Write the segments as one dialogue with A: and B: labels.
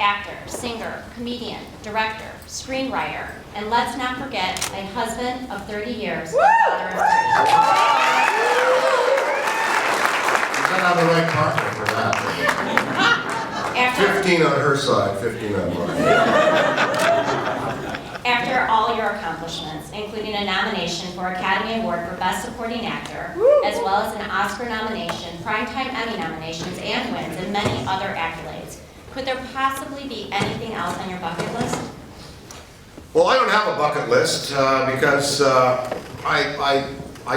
A: actor, singer, comedian, director, screenwriter, and let's not forget a husband of 30 years, and father of 3.
B: You're not the right partner for that. 15 on her side, 15 on mine.
A: After all your accomplishments, including a nomination for Academy Award for Best Supporting Actor, as well as an Oscar nomination, Primetime Emmy nominations and wins, and many other accolades, could there possibly be anything else on your bucket list?
B: Well, I don't have a bucket list because I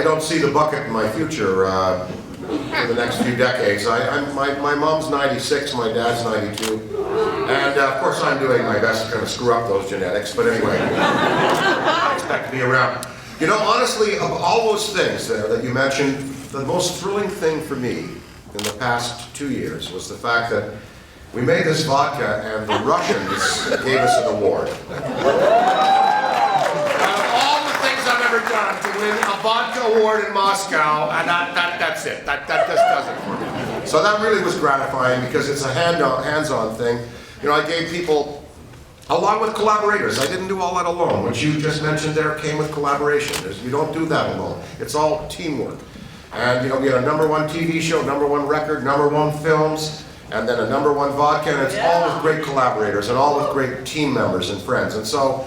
B: don't see the bucket in my future for the next few decades. My mom's 96, my dad's 92, and of course I'm doing my best to kind of screw up those genetics, but anyway, I expect to be around. You know, honestly, of all those things there that you mentioned, the most thrilling thing for me in the past 2 years was the fact that we made this vodka and the Russians gave us an award. Out of all the things I've ever done, to win a vodka award in Moscow, and that's it. That just does it for me. So that really was gratifying because it's a hands-on thing. You know, I gave people, along with collaborators. I didn't do all that alone. What you just mentioned there came with collaboration. You don't do that alone. It's all teamwork. And you know, we had a #1 TV show, #1 record, #1 films, and then a #1 vodka, and it's all with great collaborators and all with great team members and friends. And so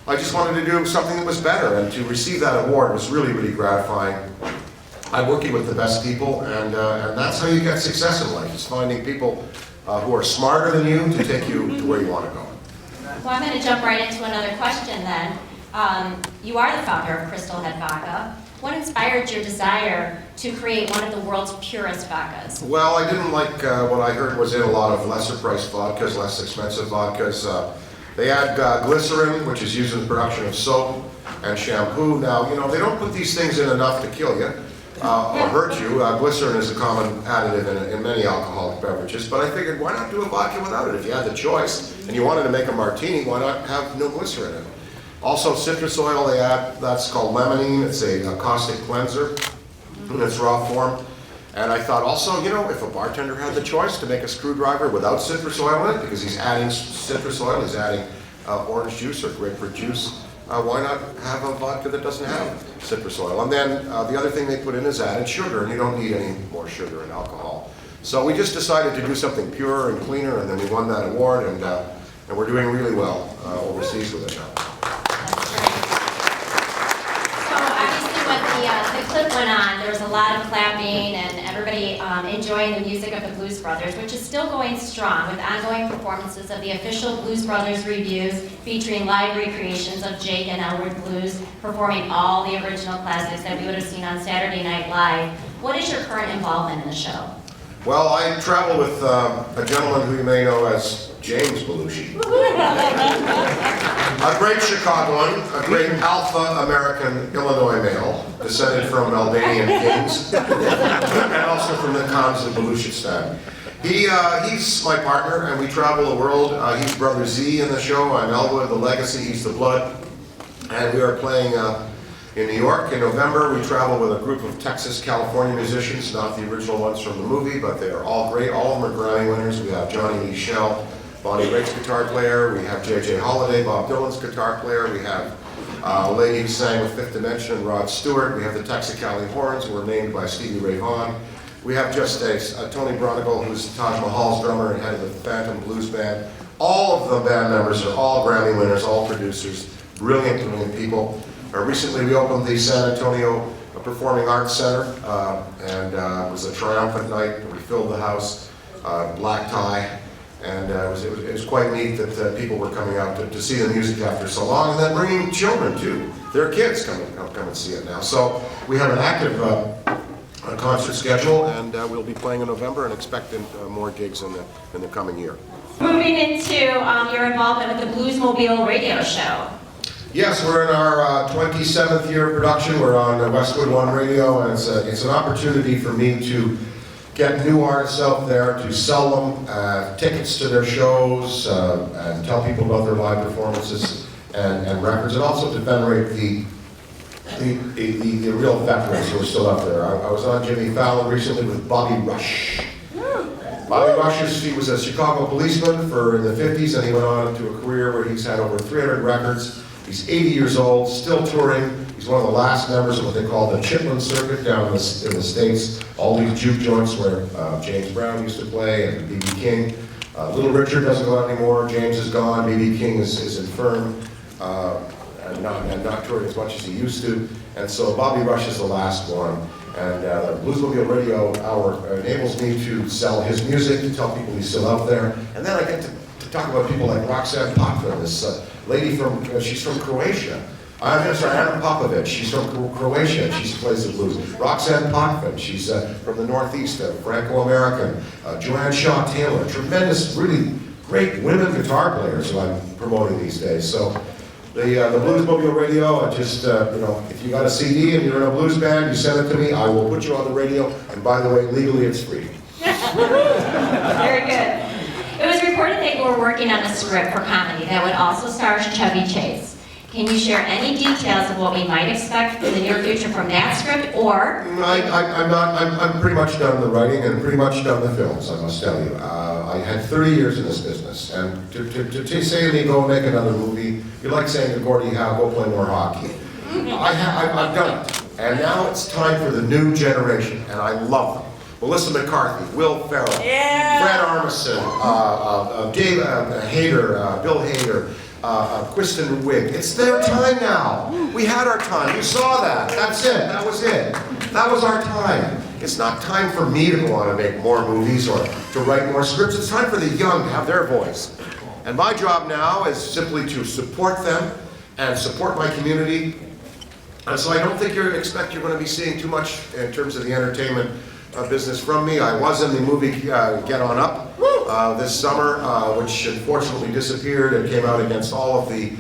B: I just wanted to do something that was better, and to receive that award was really, really gratifying. I'm working with the best people, and that's how you get success in life, is finding people who are smarter than you to take you to where you want to go.
A: Well, I'm going to jump right into another question then. You are the founder of Crystal Head Vodka. What inspired your desire to create one of the world's purest vodkas?
B: Well, I didn't like what I heard was in a lot of lesser priced vodkas, less expensive vodkas. They add glycerin, which is used in the production of soap and shampoo. Now, you know, they don't put these things in enough to kill you or hurt you. Glycerin is a common additive in many alcoholic beverages, but I figured, why not do a vodka without it? If you had the choice and you wanted to make a martini, why not have no glycerin in it? Also, citrus oil they add, that's called limonene. It's a caustic cleanser in its raw form. And I thought also, you know, if a bartender had the choice to make a screwdriver without citrus oil in it, because he's adding citrus oil, he's adding orange juice or grapefruit juice, why not have a vodka that doesn't have citrus oil? And then the other thing they put in is added sugar, and you don't need any more sugar in alcohol. So we just decided to do something purer and cleaner, and then we won that award, and we're doing really well overseas with it now.
A: The clip went on, there was a lot of clapping and everybody enjoying the music of the Blues Brothers, which is still going strong with ongoing performances of the official Blues Brothers revues featuring live recreations of Jake and Elwood Blues performing all the original classics that we would have seen on Saturday Night Live. What is your current involvement in the show?
B: Well, I travel with a gentleman who you may know as James Belushi. A great Chicagoan, a great Alpha American Illinois male, descended from Albanian kings, and also from the Khans of Baluchistan. He's my partner, and we travel the world. He's Brother Z in the show. I'm Elwood, the Legacy. He's the Blood. And we are playing in New York in November. We travel with a group of Texas, California musicians, not the original ones from the movie, but they are all great. All of them are Grammy winners. We have Johnny Lee Shell, Bonnie Raitt's guitar player. We have J.J. Holiday, Bob Dylan's guitar player. We have a lady who sang with Fifth Dimension, Rod Stewart. We have the Texicali Horns, who were named by Stevie Ray Vaughan. We have just a Tony Bronigal, who's Taj Mahal's drummer and head of the Phantom Blues Band. All of the band members are all Grammy winners, all producers, brilliant, brilliant people. Recently we opened the San Antonio Performing Arts Center, and it was a triumphant night. We filled the house, black tie, and it was quite neat that people were coming out to see the music after so long, and then bringing children too. Their kids come and see it now. So we have an active concert schedule, and we'll be playing in November and expecting more gigs in the coming year.
A: Moving into your involvement with the Bluesmobile radio show.
B: Yes, we're in our 27th year of production. We're on Westwood One Radio, and it's an opportunity for me to get new artists out there, to sell them tickets to their shows, and tell people about their live performances and records, and also to venerate the real veterans who are still out there. I was on Jimmy Fallon recently with Bobby Rush. Bobby Rush, he was a Chicago policeman in the 50s, and he went on to a career where he's had over 300 records. He's 80 years old, still touring. He's one of the last members of what they call the Chitlin Circuit down in the States. All these juke joints where James Brown used to play and B.B. King. Little Richard doesn't go out anymore. James is gone. B.B. King is infirm and not touring as much as he used to. And so Bobby Rush is the last one. And the Bluesmobile Radio Hour enables me to sell his music, to tell people he's still out there. And then I get to talk about people like Roxanne Potvin, this lady she's from Croatia. I'm sorry, Anna Popovic, she's from Croatia, she plays the blues. Roxanne Potvin, she's from the Northeast, Franco-American. Joanne Shaw Taylor, tremendous, really great women guitar players who I'm promoting these days. So the Bluesmobile Radio, just, if you got a CD and you're in a blues band, you send it to me, I will put you on the radio, and by the way, legally it's free.
A: Very good. It was reported that you were working on a script for comedy that would also star Chevy Chase. Can you share any details of what we might expect in the near future from that script, or?
B: I'm pretty much done the writing and pretty much done the films, I must tell you. I had 30 years in this business, and to say to me, go make another movie, you're like saying to Gordie Howe, go play more hockey. I've done it, and now it's time for the new generation, and I love them. Melissa McCarthy, Will Ferrell, Fred Armisen, Dave Hader, Bill Hader, Kristen Wiig. It's their time now. We had our time. You saw that. That's it. That was it. That was our time. It's not time for me to go on and make more movies or to write more scripts. It's time for the young to have their voice. And my job now is simply to support them and support my community. And so I don't think you're going to be seeing too much in terms of the entertainment business from me. I was in the movie Get On Up this summer, which unfortunately disappeared and came out against all of the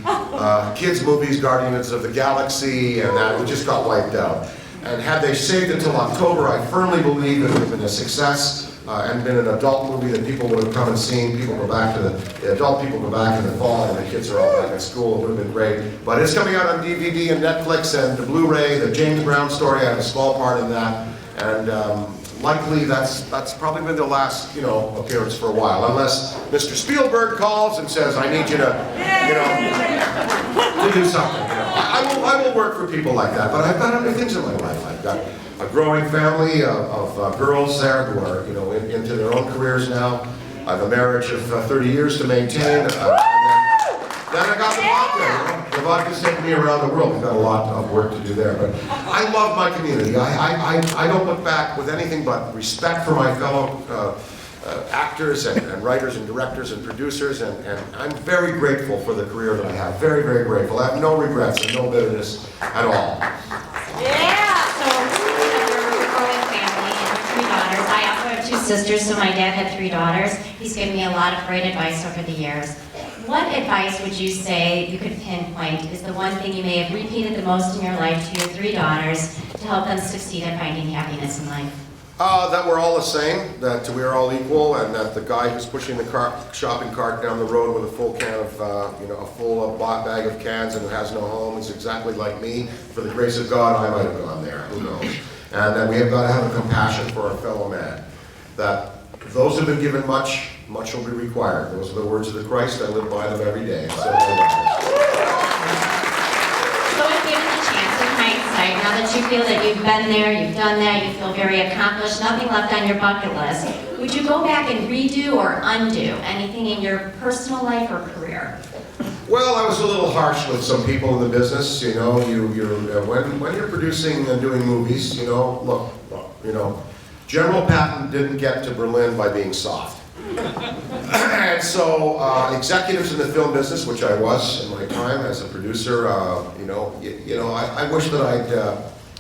B: kids' movies, Guardians of the Galaxy, and that it just got wiped out. And had they saved it till October, I firmly believe it would have been a success and been an adult movie that people would have come and seen. People go back to the adult people go back in the fall, and the kids are all back at school. It would have been great. But it's coming out on DVD and Netflix and the Blu-ray. The James Brown story, I have a small part in that, and likely that's probably been the last appearance for a while, unless Mr. Spielberg calls and says, "I need you to to do something." I will work for people like that, but I've got other things in my life. I've got a growing family of girls there who are into their own careers now. I have a marriage of 30 years to maintain. Then I got the vodka. The vodka's taken me around the world. We've got a lot of work to do there, but I love my community. I don't look back with anything but respect for my fellow actors and writers and directors and producers, and I'm very grateful for the career that I have. Very, very grateful. I have no regrets and no bitterness at all.
A: Yeah! So, we're a growing family and 3 daughters. I also have 2 sisters, so my dad had 3 daughters. He's given me a lot of great advice over the years. What advice would you say you could pinpoint is the one thing you may have repeated the most in your life to your 3 daughters to help them succeed at finding happiness in life?
B: That we're all the same, that we are all equal, and that the guy who's pushing the shopping cart down the road with a full can of, a full bag of cans and who has no home is exactly like me. For the grace of God, I might have gone there, who knows. And that we have got to have a compassion for our fellow man. That those who have been given much, much will be required. Those are the words of the Christ. I live by them every day. So
A: if given the chance in hindsight, now that you feel that you've been there, you've done that, you feel very accomplished, nothing left on your bucket list, would you go back and redo or undo anything in your personal life or career?
B: Well, I was a little harsh with some people in the business. When you're producing and doing movies, look, General Patton didn't get to Berlin by being soft. And so executives in the film business, which I was in my time as a producer, I wish that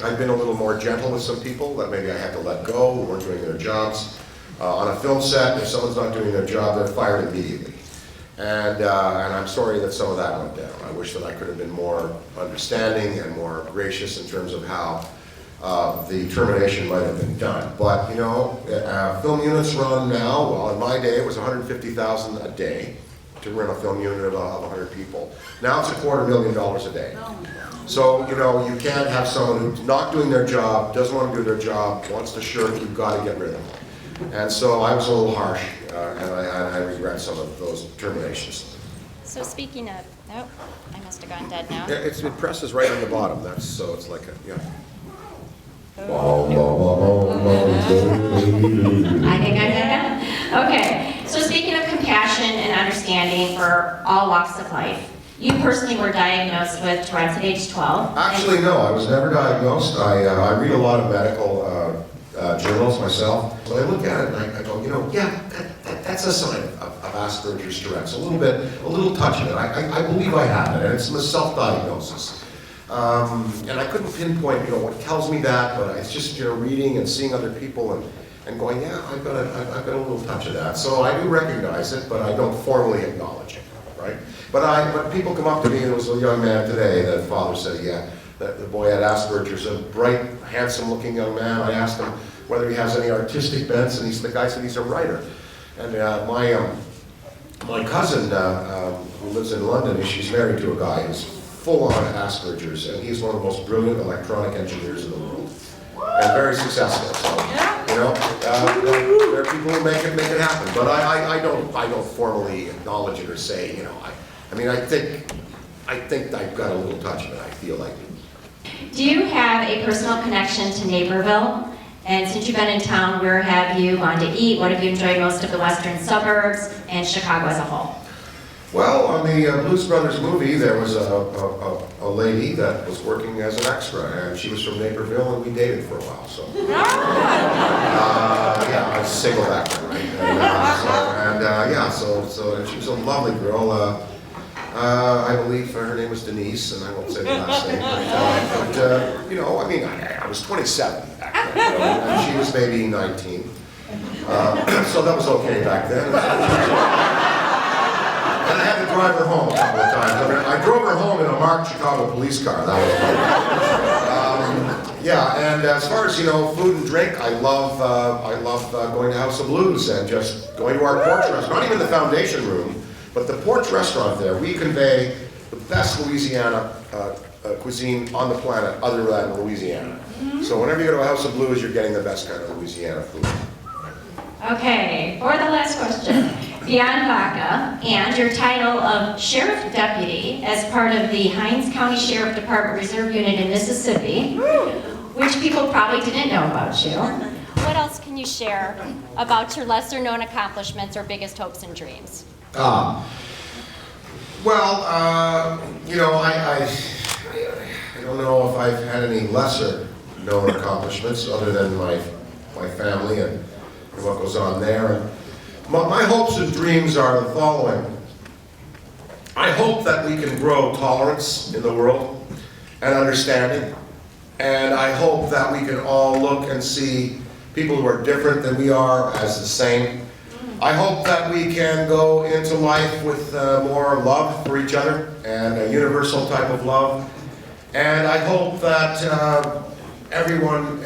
B: I'd been a little more gentle with some people that maybe I had to let go, who weren't doing their jobs. On a film set, if someone's not doing their job, they're fired immediately. And I'm sorry that some of that went down. I wish that I could have been more understanding and more gracious in terms of how the termination might have been done. But, film units run now, well, in my day, it was $150,000 a day to run a film unit of 100 people. Now it's $250,000 a day. So, you can't have someone who's not doing their job, doesn't want to do their job, wants to shirk, you've got to get rid of them. And so I was a little harsh, and I regret some of those terminations.
A: So speaking of, oh, I must have gone dead now.
B: Yeah, it presses right on the bottom. So it's like a, yeah.
A: I think I did that. Okay, so speaking of compassion and understanding for all walks of life, you personally were diagnosed with Tourette's at age 12.
B: Actually, no, I was never diagnosed. I read a lot of medical journals myself. So I look at it and I go, you know, yeah, that's a sign of Asperger's Tourette's. A little touch of it. I believe I have it, and it's a self-diagnosis. And I couldn't pinpoint, you know, what tells me that, but it's just, you know, reading and seeing other people and going, yeah, I've got a little touch of that. So I do recognize it, but I don't formally acknowledge it, right? But when people come up to me, and it was a young man today, that father said, yeah, that the boy had Asperger's, a bright, handsome-looking young man. I asked him whether he has any artistic bents, and the guy said he's a writer. And my cousin, who lives in London, she's married to a guy who's full-on Asperger's, and he's one of the most brilliant electronic engineers in the world, and very successful. So, you know, there are people who make it happen, but I don't formally acknowledge it or say, you know, I think I've got a little touch of it. I feel like it.
A: Do you have a personal connection to Naperville? And since you've been in town, where have you gone to eat? What have you enjoyed most of the western suburbs and Chicago as a whole?
B: Well, on the Blues Brothers movie, there was a lady that was working as an extra, and she was from Naperville, and we dated for a while. So, yeah, I was single back then, right? And she was a lovely girl. I believe her name was Denise, and I won't say the last name. But you know, I mean, I was 27 back then, you know, and she was maybe 19. So that was okay back then. And I had to drive her home a couple of times. I drove her home in a marked Chicago police car. That was fun. Yeah, and as far as, you know, food and drink, I love going to House of Blues and just going to our porch restaurant. Not even the foundation room, but the porch restaurant there. We convey the best Louisiana cuisine on the planet other than Louisiana. So whenever you go to a House of Blues, you're getting the best kind of Louisiana food.
A: Okay, for the last question. Beyond vodka and your title of Sheriff Deputy as part of the Hinds County Sheriff Department Reserve Unit in Mississippi, which people probably didn't know about you. What else can you share about your lesser known accomplishments or biggest hopes and dreams?
B: Well, you know, I don't know if I've had any lesser known accomplishments other than my family and what goes on there. And my hopes and dreams are the following. I hope that we can grow tolerance in the world and understanding. And I hope that we can all look and see people who are different than we are as the same. I hope that we can go into life with more love for each other and a universal type of love. And I hope that everyone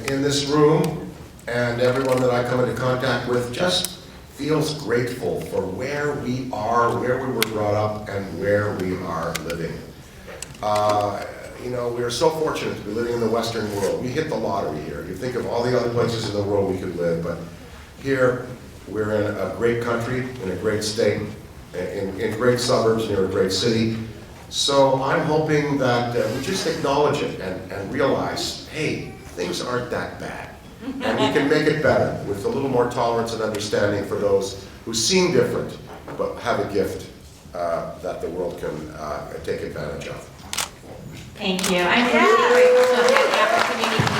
B: in this room and everyone that I come into contact with just feels grateful for where we are, where we were brought up, and where we are living. You know, we are so fortunate to be living in the Western world. We hit the lottery here. You think of all the other places in the world we could live, but here we're in a great country, in a great state, in great suburbs, near a great city. So I'm hoping that we just acknowledge it and realize, hey, things aren't that bad. And we can make it better with a little more tolerance and understanding for those who seem different, but have a gift that the world can take advantage of.
A: Thank you. I'm really grateful to have had the opportunity